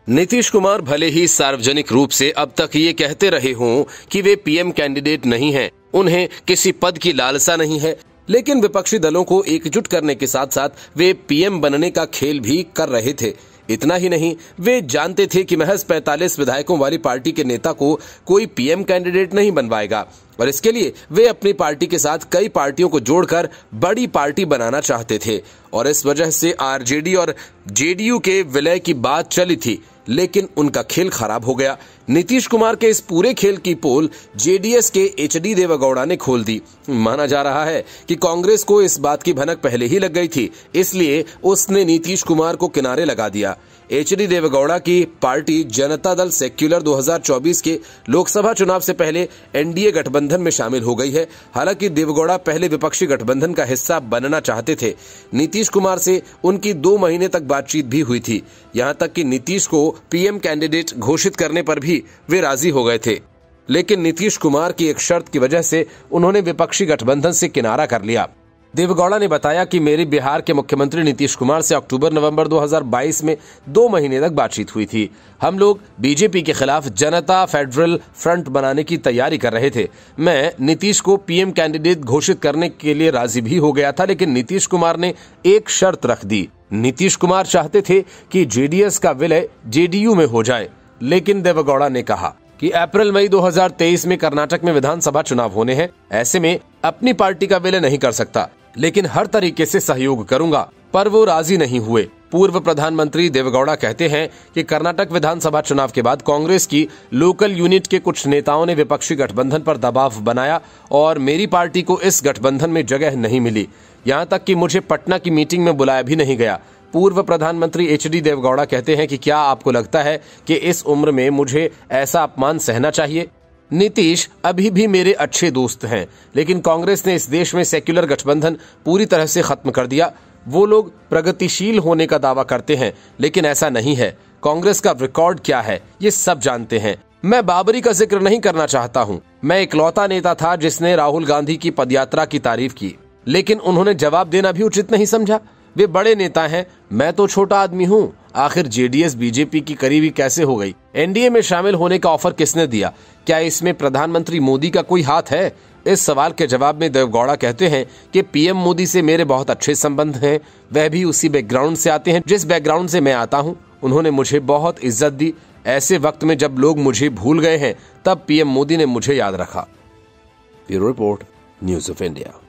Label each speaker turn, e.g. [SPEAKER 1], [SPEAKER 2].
[SPEAKER 1] नीतीश कुमार भले ही सार्वजनिक रूप से अब तक ये कहते रहे हों कि वे पीएम कैंडिडेट नहीं हैं, उन्हें किसी पद की लालसा नहीं है, लेकिन विपक्षी दलों को एकजुट करने के साथ साथ वे पीएम बनने का खेल भी कर रहे थे। इतना ही नहीं, वे जानते थे कि महज 45 विधायकों वाली पार्टी के नेता को कोई पीएम कैंडिडेट नहीं बनवाएगा और इसके लिए वे अपनी पार्टी के साथ कई पार्टियों को जोड़कर बड़ी पार्टी बनाना चाहते थे और इस वजह से आरजेडी और जेडीयू के विलय की बात चली थी, लेकिन उनका खेल खराब हो गया। नीतीश कुमार के इस पूरे खेल की पोल जेडीएस के एचडी देवेगौड़ा ने खोल दी। माना जा रहा है कि कांग्रेस को इस बात की भनक पहले ही लग गई थी, इसलिए उसने नीतीश कुमार को किनारे लगा दिया। एचडी देवेगौड़ा की पार्टी जनता दल सेक्युलर 2024 के लोकसभा चुनाव से पहले एनडीए गठबंधन में शामिल हो गई है। हालांकि देवेगौड़ा पहले विपक्षी गठबंधन का हिस्सा बनना चाहते थे। नीतीश कुमार से उनकी 2 महीने तक बातचीत भी हुई थी, यहां तक कि नीतीश को पीएम कैंडिडेट घोषित करने पर भी वे राजी हो गए थे, लेकिन नीतीश कुमार की एक शर्त की वजह से उन्होंने विपक्षी गठबंधन से किनारा कर लिया। देवेगौड़ा ने बताया कि मेरी बिहार के मुख्यमंत्री नीतीश कुमार से अक्टूबर-नवंबर 2022 में 2 महीने तक बातचीत हुई थी। हम लोग बीजेपी के खिलाफ जनता फेडरल फ्रंट बनाने की तैयारी कर रहे थे। मैं नीतीश को पीएम कैंडिडेट घोषित करने के लिए राजी भी हो गया था, लेकिन नीतीश कुमार ने एक शर्त रख दी। नीतीश कुमार चाहते थे कि जेडीएस का विलय जेडीयू में हो जाए, लेकिन देवेगौड़ा ने कहा कि अप्रैल-मई 2023 में कर्नाटक में विधानसभा चुनाव होने हैं, ऐसे में अपनी पार्टी का विलय नहीं कर सकता, लेकिन हर तरीके से सहयोग करूंगा। पर वो राजी नहीं हुए। पूर्व प्रधानमंत्री देवेगौड़ा कहते हैं कि कर्नाटक विधानसभा चुनाव के बाद कांग्रेस की लोकल यूनिट के कुछ नेताओं ने विपक्षी गठबंधन पर दबाव बनाया और मेरी पार्टी को इस गठबंधन में जगह नहीं मिली। यहां तक कि मुझे पटना की मीटिंग में बुलाया भी नहीं गया। पूर्व प्रधानमंत्री एचडी देवेगौड़ा कहते हैं कि क्या आपको लगता है कि इस उम्र में मुझे ऐसा अपमान सहना चाहिए? नीतीश अभी भी मेरे अच्छे दोस्त हैं, लेकिन कांग्रेस ने इस देश में सेक्युलर गठबंधन पूरी तरह से खत्म कर दिया। वो लोग प्रगतिशील होने का दावा करते हैं, लेकिन ऐसा नहीं है। कांग्रेस का रिकॉर्ड क्या है ये सब जानते हैं। मैं बाबरी का जिक्र नहीं करना चाहता हूँ। मैं इकलौता नेता था जिसने राहुल गांधी की पदयात्रा की तारीफ की, लेकिन उन्होंने जवाब देना भी उचित नहीं समझा। वे बड़े नेता हैं, मैं तो छोटा आदमी हूँ। आखिर जेडीएस बीजेपी की करीबी कैसे हो गई? एनडीए में शामिल होने का ऑफर किसने दिया? क्या इसमें प्रधानमंत्री मोदी का कोई हाथ है? इस सवाल के जवाब में देवेगौड़ा कहते हैं कि पीएम मोदी से मेरे बहुत अच्छे संबंध हैं। वह भी उसी बैकग्राउंड से आते हैं जिस बैकग्राउंड से मैं आता हूँ। उन्होंने मुझे बहुत इज्जत दी। ऐसे वक्त में जब लोग मुझे भूल गए हैं, तब पीएम मोदी ने मुझे याद रखा। Bureau report, news of India.